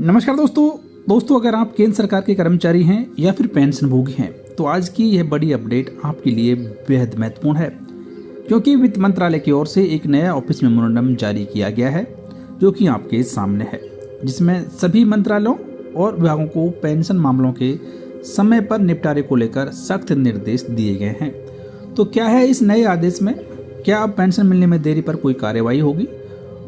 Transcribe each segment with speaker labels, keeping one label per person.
Speaker 1: नमस्कार दोस्तों अगर आप केंद्र सरकार के कर्मचारी हैं या फिर पेंशनभोगी हैं तो आज की यह बड़ी अपडेट आपके लिए बेहद महत्वपूर्ण है, क्योंकि वित्त मंत्रालय की ओर से एक नया ऑफिस मेमोरेंडम जारी किया गया है जो कि आपके सामने है, जिसमें सभी मंत्रालयों और विभागों को पेंशन मामलों के समय पर निपटारे को लेकर सख्त निर्देश दिए गए हैं। तो क्या है इस नए आदेश में? क्या अब पेंशन मिलने में देरी पर कोई कार्रवाई होगी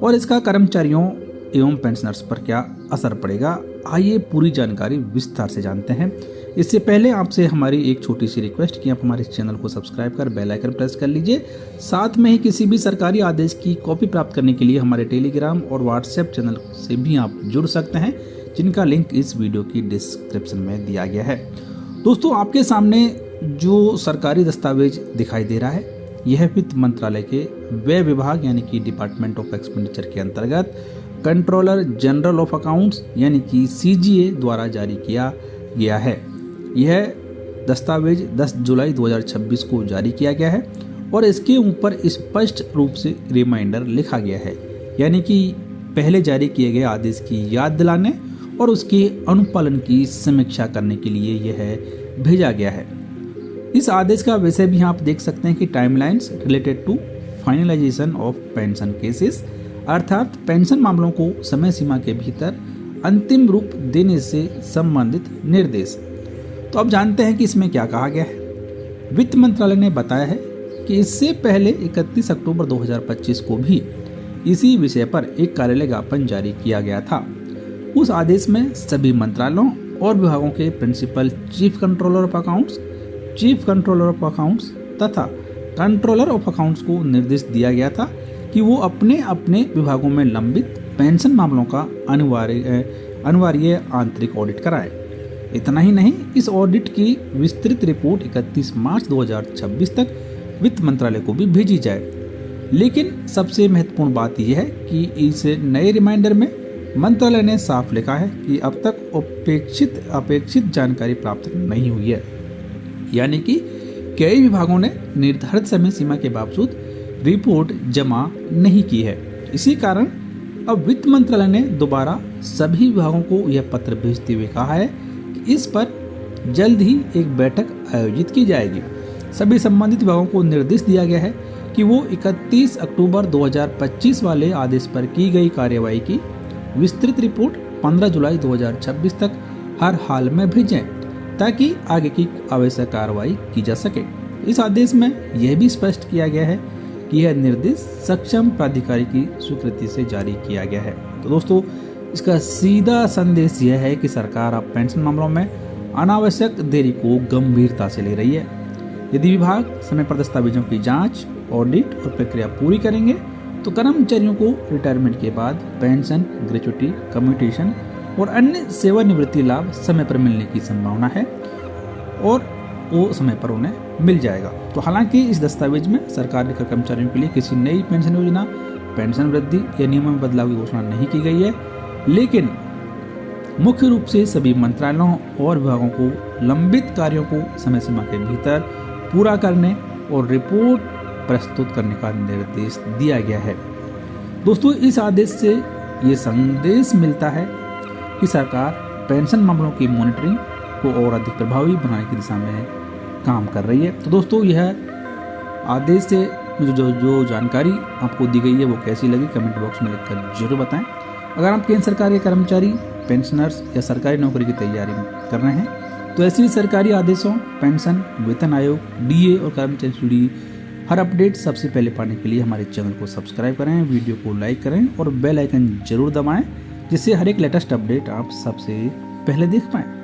Speaker 1: और इसका कर्मचारियों एवं पेंशनर्स पर क्या असर पड़ेगा? आइए पूरी जानकारी विस्तार से जानते हैं। इससे पहले आपसे हमारी एक छोटी सी रिक्वेस्ट कि आप हमारे इस चैनल को सब्सक्राइब कर बेल आइकन प्रेस कर लीजिए। साथ में ही किसी भी सरकारी आदेश की कॉपी प्राप्त करने के लिए हमारे टेलीग्राम और व्हाट्सएप चैनल से भी आप जुड़ सकते हैं, जिनका लिंक इस वीडियो की डिस्क्रिप्शन में दिया गया है। दोस्तों, आपके सामने जो सरकारी दस्तावेज दिखाई दे रहा है यह वित्त मंत्रालय के व्यय विभाग यानी कि डिपार्टमेंट ऑफ एक्सपेंडिचर के अंतर्गत कंट्रोलर जनरल ऑफ अकाउंट्स यानी कि सीजीए द्वारा जारी किया गया है। यह दस्तावेज 10 जुलाई 2026 को जारी किया गया है और इसके ऊपर स्पष्ट रूप से रिमाइंडर लिखा गया है, यानी कि पहले जारी किए गए आदेश की याद दिलाने और उसके अनुपालन की समीक्षा करने के लिए यह भेजा गया है। इस आदेश का विषय भी आप देख सकते हैं कि timelines related to finalization of pension cases, अर्थात पेंशन मामलों को समय सीमा के भीतर अंतिम रूप देने से संबंधित निर्देश। तो अब जानते हैं कि इसमें क्या कहा गया है। वित्त मंत्रालय ने बताया है कि इससे पहले 31 अक्टूबर 2025 को भी इसी विषय पर एक कार्यालय ज्ञापन जारी किया गया था। उस आदेश में सभी मंत्रालयों और विभागों के principal chief controller of accounts, chief controller of accounts तथा कंट्रोलर ऑफ अकाउंट्स को निर्देश दिया गया था कि वो अपने अपने विभागों में लंबित पेंशन मामलों का अनिवार्य आंतरिक ऑडिट कराएं। इतना ही नहीं, इस ऑडिट की विस्तृत रिपोर्ट 31 मार्च 2026 तक वित्त मंत्रालय को भी भेजी जाए। लेकिन सबसे महत्वपूर्ण बात यह है कि इस नए रिमाइंडर में मंत्रालय ने साफ लिखा है कि अब तक अपेक्षित जानकारी प्राप्त नहीं हुई है, यानी कि कई विभागों ने निर्धारित समय सीमा के बावजूद रिपोर्ट जमा नहीं की है। इसी कारण अब वित्त मंत्रालय ने दोबारा सभी विभागों को यह पत्र भेजते हुए कहा है कि इस पर जल्द ही एक बैठक आयोजित की जाएगी। सभी संबंधित विभागों को निर्देश दिया गया है कि वो 31 अक्टूबर 2025 वाले आदेश पर की गई कार्यवाही की विस्तृत रिपोर्ट 15 जुलाई 2026 तक हर हाल में भेजें, ताकि आगे की आवश्यक कार्रवाई की जा सके। इस आदेश में यह भी स्पष्ट किया गया है कि यह निर्देश सक्षम प्राधिकारी की स्वीकृति से जारी किया गया है। तो दोस्तों, इसका सीधा संदेश यह है कि सरकार अब पेंशन मामलों में अनावश्यक देरी को गंभीरता से ले रही है। यदि विभाग समय पर दस्तावेजों की जांच, ऑडिट और प्रक्रिया पूरी करेंगे तो कर्मचारियों को रिटायरमेंट के बाद पेंशन, ग्रेच्युटी, कम्यूटेशन और अन्य सेवानिवृत्ति लाभ समय पर मिलने की संभावना है और वो समय पर उन्हें मिल जाएगा। तो हालांकि इस दस्तावेज में सरकारी कर्मचारियों के लिए किसी नई पेंशन योजना, पेंशन वृद्धि या नियमों में बदलाव की घोषणा नहीं की गई है, लेकिन मुख्य रूप से सभी मंत्रालयों और विभागों को लंबित कार्यों को समय सीमा के भीतर पूरा करने और रिपोर्ट प्रस्तुत करने का निर्देश दिया गया है। दोस्तों, इस आदेश से ये संदेश मिलता है कि सरकार पेंशन मामलों की मॉनिटरिंग को और अधिक प्रभावी बनाने की दिशा में काम कर रही है। तो दोस्तों, यह आदेश से जो जानकारी आपको दी गई है वो कैसी लगी कमेंट बॉक्स में लिखकर जरूर बताएं। अगर आप केंद्र सरकार के कर्मचारी, पेंशनर्स या सरकारी नौकरी की तैयारी कर रहे हैं तो ऐसी सरकारी आदेशों, पेंशन, वेतन आयोग, डीए और कर्मचारी से जुड़ी हर अपडेट सबसे पहले पाने के लिए हमारे चैनल को सब्सक्राइब करें, वीडियो को लाइक करें और बेल आइकन जरूर दबाएं, जिससे हर एक लेटेस्ट अपडेट आप सबसे पहले देख पाएं।